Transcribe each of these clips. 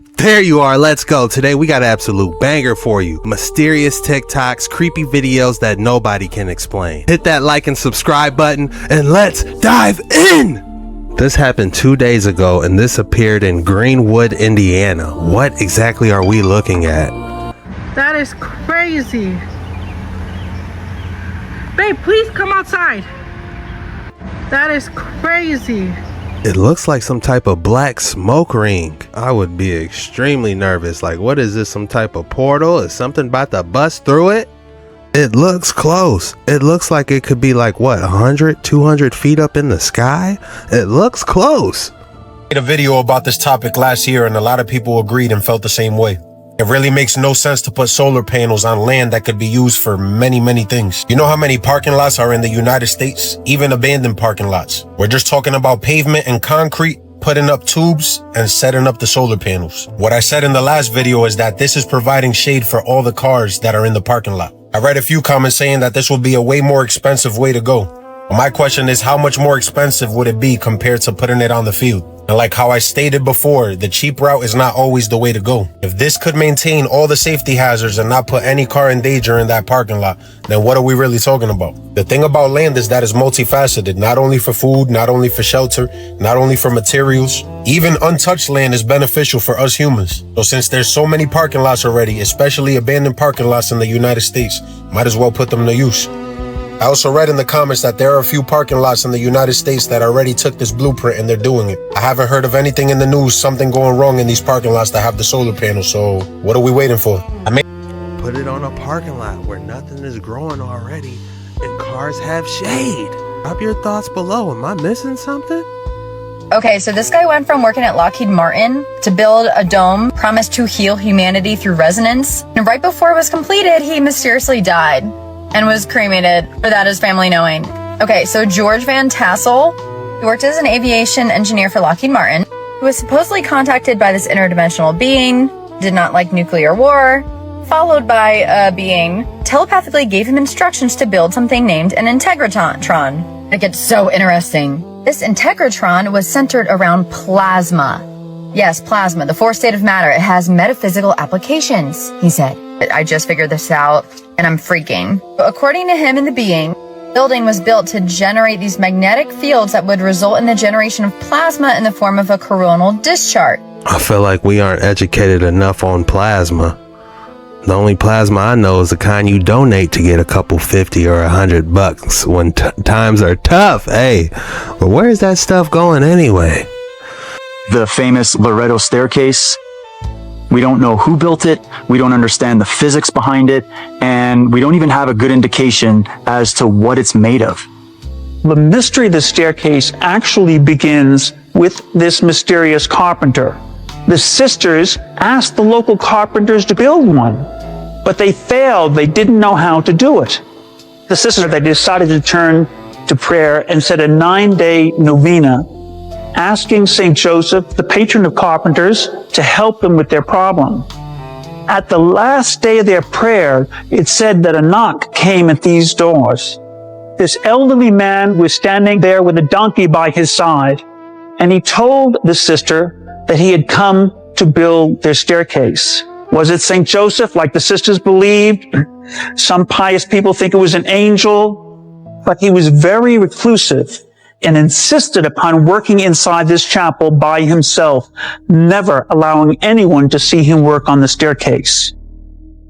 There you are, let's go. Today we got an absolute banger for you. Mysterious TikToks, creepy videos that nobody can explain. Hit that like and subscribe button and let's dive in! This happened 2 days ago and this appeared in Greenwood, Indiana. What exactly are we looking at? That is crazy. Babe, please come outside. That is crazy. It looks like some type of black smoke ring. I would be extremely nervous. Like, what is this? Some type of portal? Is something about to bust through it? It looks close. It looks like it could be like, what, 100, 200 feet up in the sky? It looks close. I made a video about this topic last year and a lot of people agreed and felt the same way. It really makes no sense to put solar panels on land that could be used for many things. You know how many parking lots are in the United States? Even abandoned parking lots. We're just talking about pavement and concrete, putting up tubes and setting up the solar panels. What I said in the last video is that this is providing shade for all the cars that are in the parking lot. I read a few comments saying that this would be a way more expensive way to go. My question is, how much more expensive would it be compared to putting it on the field? And like how I stated before, the cheap route is not always the way to go. If this could maintain all the safety hazards and not put any car in danger in that parking lot, then what are we really talking about? The thing about land is that it's multifaceted, not only for food, not only for shelter, not only for materials. Even untouched land is beneficial for us humans. So since there's so many parking lots already, especially abandoned parking lots in the United States, might as well put them to use. I also read in the comments that there are a few parking lots in the United States that already took this blueprint and they're doing it. I haven't heard of anything in the news, something going wrong in these parking lots that have the solar panels, so what are we waiting for? Put it on a parking lot where nothing is growing already and cars have shade. Drop your thoughts below. Am I missing something? Okay, so this guy went from working at Lockheed Martin to build a dome promised to heal humanity through resonance. And right before it was completed, he mysteriously died and was cremated without his family knowing. Okay, so George Van Tassel, he worked as an aviation engineer for Lockheed Martin, who was supposedly contacted by this interdimensional being, did not like nuclear war, followed by a being telepathically gave him instructions to build something named an Integratron. It gets so interesting. This Integratron was centered around plasma. Yes, plasma, the fourth state of matter. It has metaphysical applications, he said. I just figured this out and I'm freaking. But according to him and the being, the building was built to generate these magnetic fields that would result in the generation of plasma in the form of a coronal discharge. I feel like we aren't educated enough on plasma. The only plasma I know is the kind you donate to get a couple 50 or $100 when times are tough. Hey, but where is that stuff going anyway? The famous Loretto staircase. We don't know who built it, we don't understand the physics behind it, and we don't even have a good indication as to what it's made of. The mystery of the staircase actually begins with this mysterious carpenter. The sisters asked the local carpenters to build one, but they failed. They didn't know how to do it. The sisters, they decided to turn to prayer and said a 9-day novena, asking St. Joseph, the patron of carpenters, to help them with their problem. At the last day of their prayer, it said that a knock came at these doors. This elderly man was standing there with a donkey by his side, and he told the sister that he had come to build their staircase. Was it St. Joseph, like the sisters believed? Some pious people think it was an angel, but he was very reclusive and insisted upon working inside this chapel by himself, never allowing anyone to see him work on the staircase.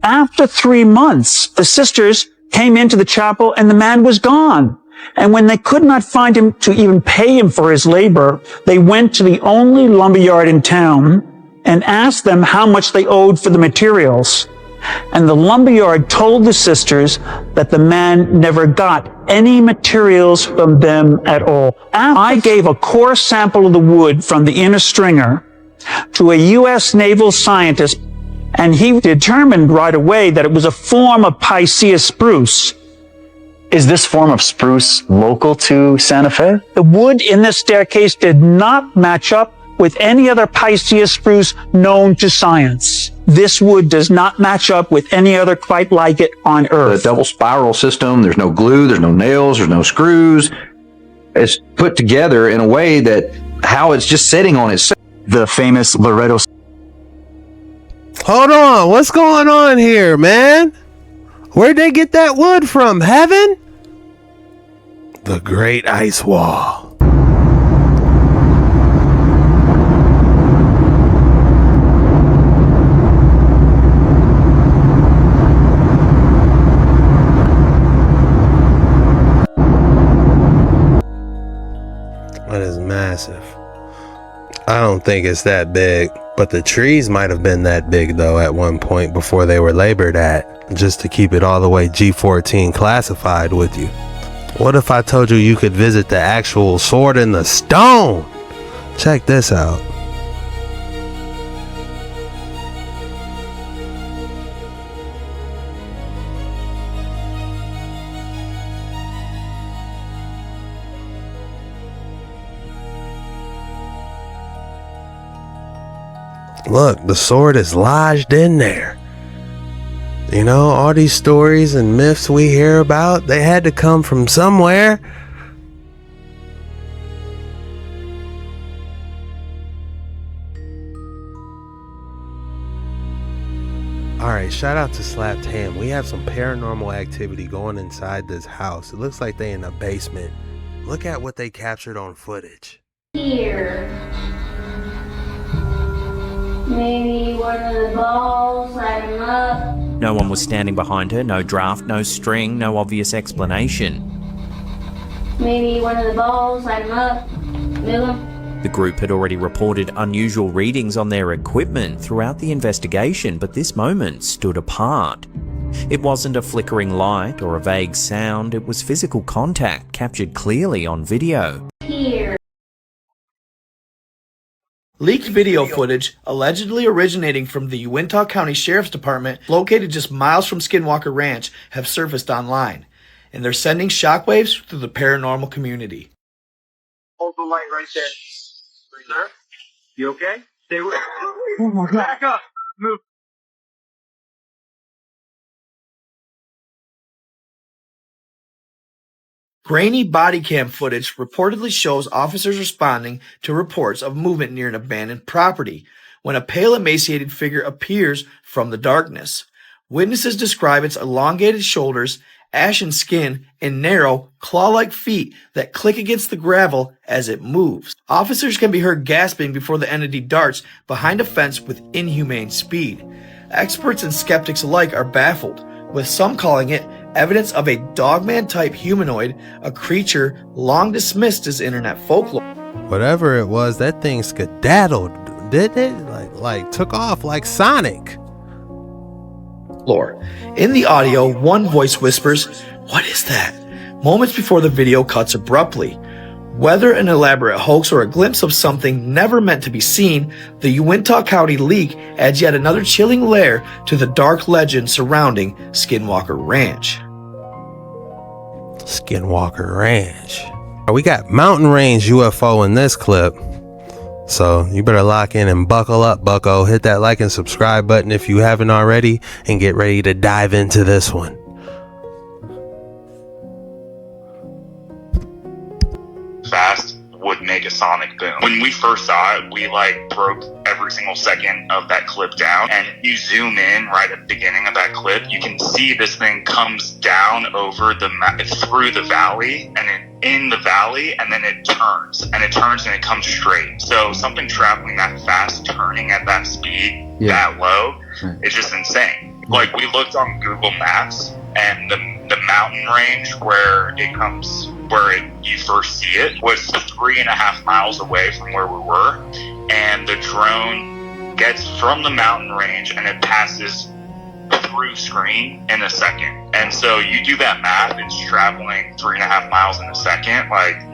After 3 months, the sisters came into the chapel and the man was gone. And when they could not find him to even pay him for his labor, they went to the only lumberyard in town and asked them how much they owed for the materials. And the lumberyard told the sisters that the man never got any materials from them at all. I gave a core sample of the wood from the inner stringer to a U.S. naval scientist, and he determined right away that it was a form of Picea spruce. Is this form of spruce local to Santa Fe? The wood in this staircase did not match up with any other Picea spruce known to science. This wood does not match up with any other quite like it on Earth. The double spiral system, there's no glue, there's no nails, there's no screws. It's put together in a way that how it's just sitting on itself. The famous Loretto Hold on, what's going on here, man? Where'd they get that wood from? Heaven? The Great Ice Wall. That is massive. I don't think it's that big, but the trees might have been that big though at one point before they were labored at, just to keep it all the way G14 classified with you. What if I told you you could visit the actual sword in the stone? Check this out. Look, the sword is lodged in there. You know, all these stories and myths we hear about, they had to come from somewhere. Alright, shout out to Slapped Ham. We have some paranormal activity going inside this house. It looks like they in a basement. Look at what they captured on footage. Here. Maybe one of the balls, light him up. No one was standing behind her, no draft, no string, no obvious explanation. Maybe one of the balls, light him up, move him. The group had already reported unusual readings on their equipment throughout the investigation, but this moment stood apart. It wasn't a flickering light or a vague sound, it was physical contact captured clearly on video. Here. Leaked video footage, allegedly originating from the Uintah County Sheriff's Department, located just miles from Skinwalker Ranch, have surfaced online, and they're sending shockwaves through the paranormal community. Hold the light right there. Sir, you okay? Stay with. Oh my God. Back up. Move. Grainy body cam footage reportedly shows officers responding to reports of movement near an abandoned property when a pale, emaciated figure appears from the darkness. Witnesses describe its elongated shoulders, ashen skin, and narrow, claw-like feet that click against the gravel as it moves. Officers can be heard gasping before the entity darts behind a fence with inhumane speed. Experts and skeptics alike are baffled, with some calling it evidence of a dogman-type humanoid, a creature long dismissed as internet folklore. Whatever it was, that thing skedaddled, didn't it? Like took off like Sonic. In the audio, one voice whispers, "What is that?" moments before the video cuts abruptly. Whether an elaborate hoax or a glimpse of something never meant to be seen, the Uintah County leak adds yet another chilling layer to the dark legend surrounding Skinwalker Ranch. Skinwalker Ranch. We got mountain range UFO in this clip, so you better lock in and buckle up, bucko. Hit that like and subscribe button if you haven't already, and get ready to dive into this one. Fast would make a sonic boom. When we first saw it, we broke every single second of that clip down, and you zoom in right at the beginning of that clip, you can see this thing comes down over through the valley, and then in the valley, and then it turns and it comes straight. So something traveling that fast, turning at that speed, that low, it's just insane. We looked on Google Maps, and the mountain range where you first see it was 3.5 miles away from where we were, and the drone gets from the mountain range and it passes through screen in a second. And so you do that math, it's traveling 3.5 miles in a second.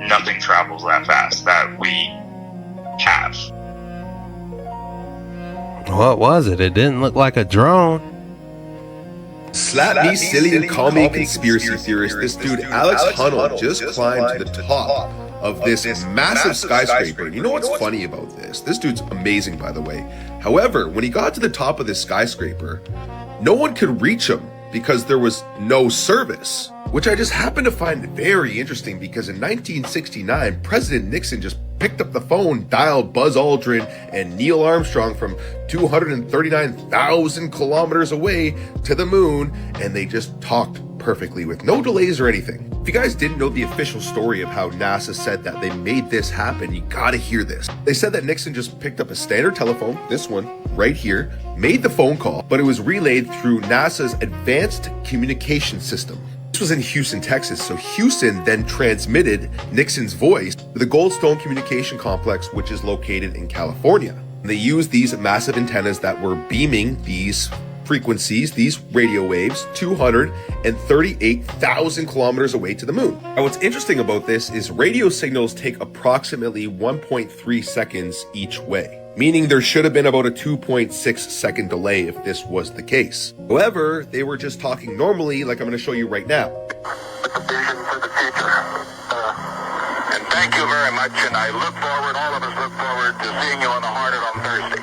Nothing travels that fast that we have. What was it? It didn't look like a drone. Slap me silly and call me a conspiracy theorist. This dude, Alex Honnold, just climbed to the top of this massive skyscraper. You know what's funny about this? This dude's amazing, by the way. However, when he got to the top of this skyscraper, no one could reach him because there was no service, which I just happen to find very interesting because in 1969, President Nixon just picked up the phone, dialed Buzz Aldrin and Neil Armstrong from 239,000 kilometers away to the moon, and they just talked perfectly with no delays or anything. If you guys didn't know the official story of how NASA said that they made this happen, you gotta hear this. They said that Nixon just picked up a standard telephone, this one right here, made the phone call, but it was relayed through NASA's Advanced Communication System. This was in Houston, Texas, so Houston then transmitted Nixon's voice to the Goldstone Communication Complex, which is located in California. They used these massive antennas that were beaming these frequencies, these radio waves, 238,000 kilometers away to the moon. Now, what's interesting about this is radio signals take approximately 1.3 seconds each way, meaning there should have been about a 2.6 second delay if this was the case. However, they were just talking normally, like I'm going to show you right now. And thank you very much, and I look forward, all of us look forward to seeing you on the Hornet on Thursday.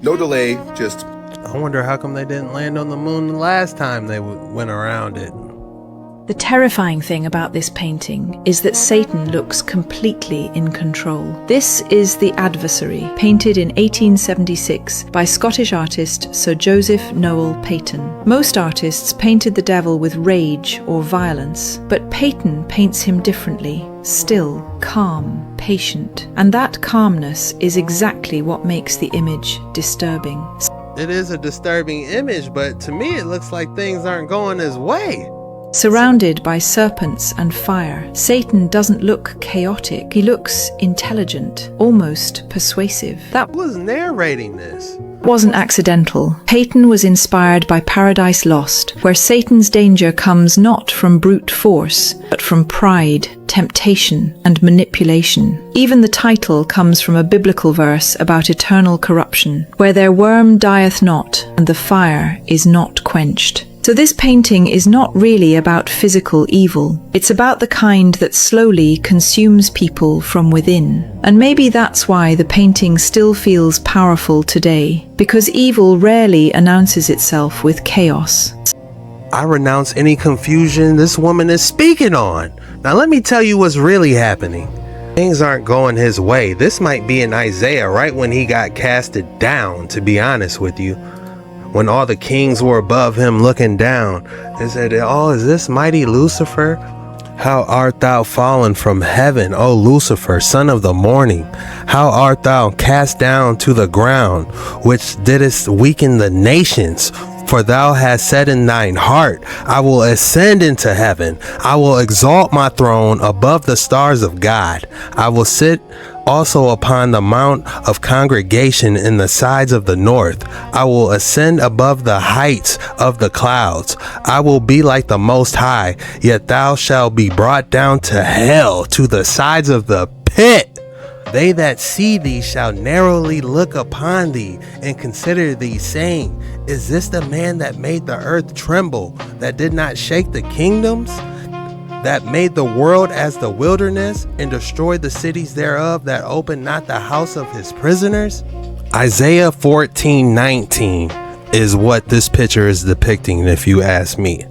No delay, just... I wonder how come they didn't land on the moon the last time they went around it. The terrifying thing about this painting is that Satan looks completely in control. This is The Adversary, painted in 1876 by Scottish artist Sir Joseph Noel Paton. Most artists painted the devil with rage or violence, but Paton paints him differently, still, calm, patient. And that calmness is exactly what makes the image disturbing. It is a disturbing image, but to me it looks like things aren't going his way. Surrounded by serpents and fire, Satan doesn't look chaotic. He looks intelligent, almost persuasive. That was narrating this. Wasn't accidental. Paton was inspired by Paradise Lost, where Satan's danger comes not from brute force, but from pride, temptation, and manipulation. Even the title comes from a biblical verse about eternal corruption, where their worm dieth not, and the fire is not quenched. So this painting is not really about physical evil. It's about the kind that slowly consumes people from within. And maybe that's why the painting still feels powerful today, because evil rarely announces itself with chaos. I renounce any confusion this woman is speaking on. Now let me tell you what's really happening. Things aren't going his way. This might be in Isaiah right when he got casted down, to be honest with you. When all the kings were above him looking down, they said, "Oh, is this mighty Lucifer? How art thou fallen from heaven, O Lucifer, son of the morning? How art thou cast down to the ground, which didst weaken the nations? For thou hast said in thine heart, I will ascend into heaven. I will exalt my throne above the stars of God. I will sit also upon the mount of congregation in the sides of the north. I will ascend above the heights of the clouds. I will be like the Most High, yet thou shalt be brought down to hell, to the sides of the pit. They that see thee shall narrowly look upon thee and consider thee, saying, Is this the man that made the earth tremble, that did not shake the kingdoms? That made the world as the wilderness, and destroyed the cities thereof, that opened not the house of his prisoners? Isaiah 14:19 is what this picture is depicting, if you ask me.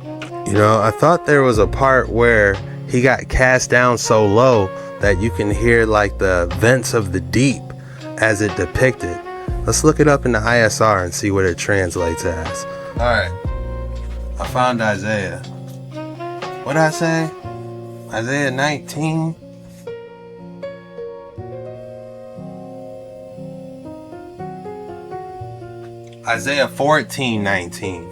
You know, I thought there was a part where he got cast down so low that you can hear like the vents of the deep as it depicted. Let's look it up in the ISR and see what it translates as. Alright, I found Isaiah. What did I say? Isaiah 19. Isaiah 14:19.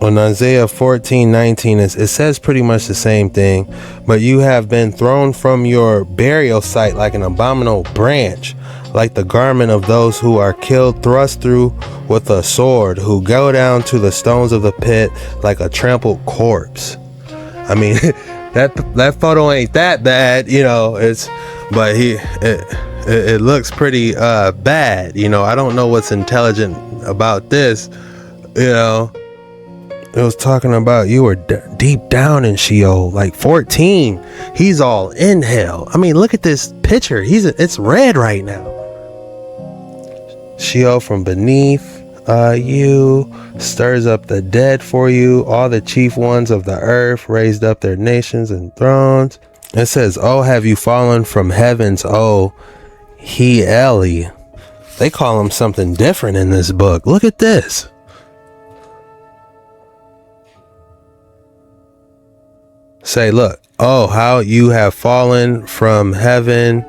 On Isaiah 14:19, it says pretty much the same thing, but you have been thrown from your burial site like an abominable branch, like the garment of those who are killed, thrust through with a sword, who go down to the stones of the pit like a trampled corpse. I mean, that photo ain't that bad, you know. But it looks pretty bad, you know. I don't know what's intelligent about this, you know. It was talking about you were deep down in Sheol, like 14. He's all in hell. I mean, look at this picture. It's red right now. Sheol from beneath you stirs up the dead for you. All the chief ones of the earth raised up their nations and thrones. It says, "Oh, have you fallen from heavens, oh, Eli." They call him something different in this book. Look at this. Say, look. "Oh, how you have fallen from heaven,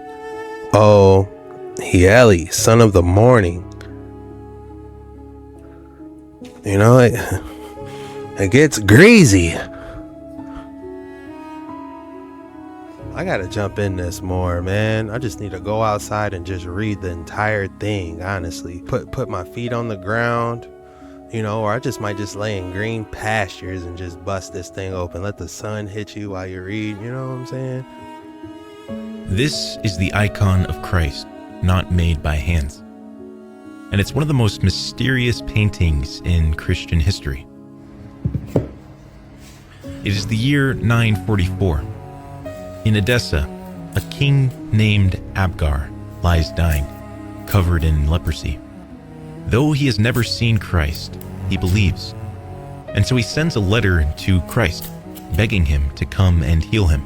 oh, Eli, son of the morning." You know, it gets greasy. I gotta jump in this more, man. I just need to go outside and just read the entire thing, honestly. Put my feet on the ground, you know, or I just might just lay in green pastures and just bust this thing open. Let the sun hit you while you read, you know what I'm saying? This is the icon of Christ, not made by hands. And it's one of the most mysterious paintings in Christian history. It is the year 944. In Edessa, a king named Abgar lies dying, covered in leprosy. Though he has never seen Christ, he believes. And so he sends a letter to Christ, begging him to come and heal him.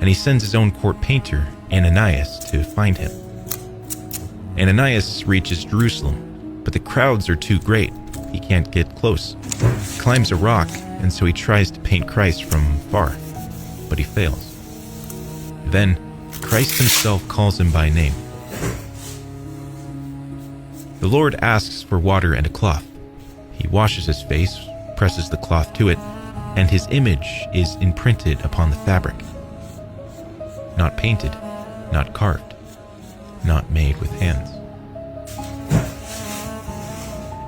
And he sends his own court painter, Ananias, to find him. Ananias reaches Jerusalem, but the crowds are too great. He can't get close. He climbs a rock, and so he tries to paint Christ from far, but he fails. Then, Christ himself calls him by name. The Lord asks for water and a cloth. He washes his face, presses the cloth to it, and his image is imprinted upon the fabric. Not painted, not carved, not made with hands.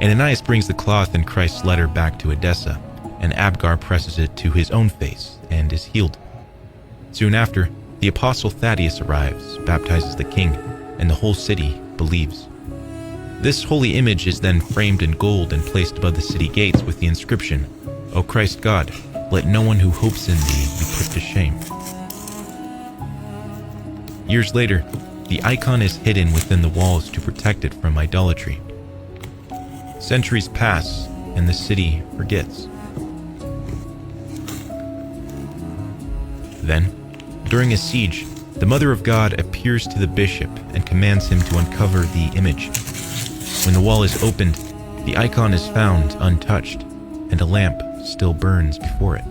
Ananias brings the cloth and Christ's letter back to Edessa, and Abgar presses it to his own face and is healed. Soon after, the apostle Thaddeus arrives, baptizes the king, and the whole city believes. This holy image is then framed in gold and placed above the city gates with the inscription, "O Christ God, let no one who hopes in thee be put to shame." Years later, the icon is hidden within the walls to protect it from idolatry. Centuries pass, and the city forgets. Then, during a siege, the Mother of God appears to the bishop and commands him to uncover the image. When the wall is opened, the icon is found untouched, and a lamp still burns before it.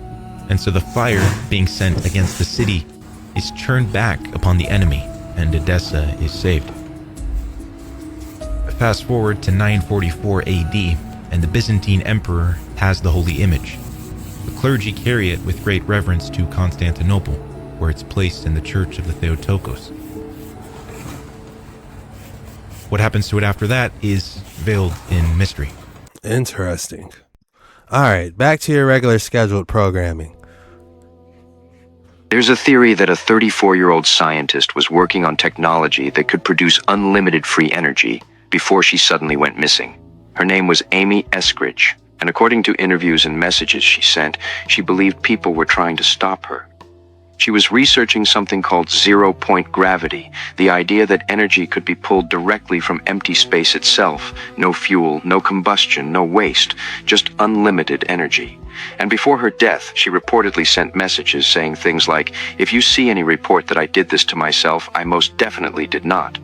And so the fire being sent against the city is turned back upon the enemy, and Edessa is saved. Fast forward to 944 AD, and the Byzantine emperor has the holy image. The clergy carry it with great reverence to Constantinople, where it's placed in the Church of the Theotokos. What happens to it after that is veiled in mystery. Interesting. All right, back to your regular scheduled programming. There's a theory that a 34-year-old scientist was working on technology that could produce unlimited free energy before she suddenly went missing. Her name was Amy Eskridge, and according to interviews and messages she sent, she believed people were trying to stop her. She was researching something called zero-point gravity, the idea that energy could be pulled directly from empty space itself, no fuel, no combustion, no waste, just unlimited energy. And before her death, she reportedly sent messages saying things like, "If you see any report that I did this to myself, I most definitely did not."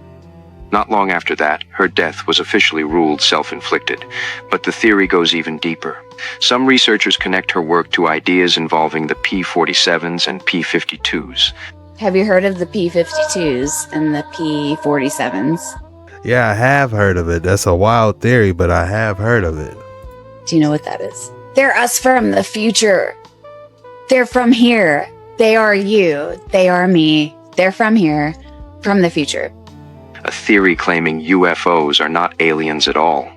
Not long after that, her death was officially ruled self-inflicted, but the theory goes even deeper. Some researchers connect her work to ideas involving the P-47s and P-52s. Have you heard of the P-52s and the P-47s? Yeah, I have heard of it. That's a wild theory, but I have heard of it. Do you know what that is? They're us from the future. They're from here. They are you. They are me. They're from here, from the future. A theory claiming UFOs are not aliens at all,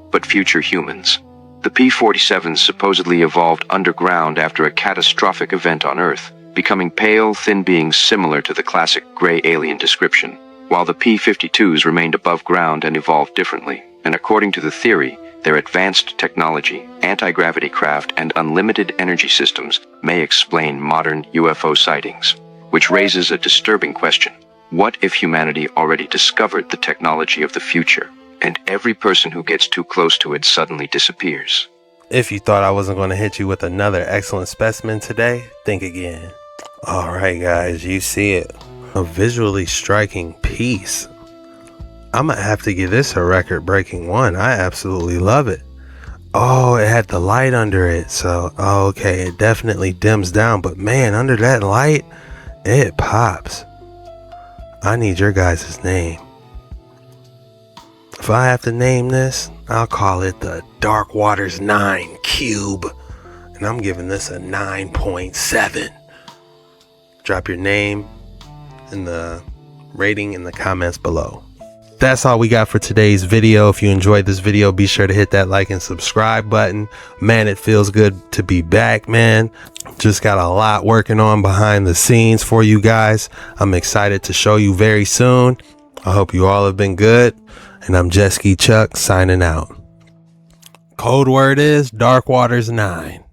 but future humans. The P-47s supposedly evolved underground after a catastrophic event on Earth, becoming pale, thin beings similar to the classic gray alien description, while the P-52s remained above ground and evolved differently. And according to the theory, their advanced technology, anti-gravity craft, and unlimited energy systems may explain modern UFO sightings, which raises a disturbing question. What if humanity already discovered the technology of the future, and every person who gets too close to it suddenly disappears? If you thought I wasn't going to hit you with another excellent specimen today, think again. All right, guys, you see it. A visually striking piece. I'm gonna have to give this a record-breaking one. I absolutely love it. Oh, it had the light under it, so okay, it definitely dims down, but man, under that light, it pops. I need your guys' name. If I have to name this, I'll call it the Dark Waters 9 Cube, and I'm giving this a 9.7. Drop your name and the rating in the comments below. That's all we got for today's video. If you enjoyed this video, be sure to hit that like and subscribe button. Man, it feels good to be back, man. Just got a lot working on behind the scenes for you guys. I'm excited to show you very soon. I hope you all have been good. And I'm Jesky Chuck signing out. Code word is Dark Waters 9.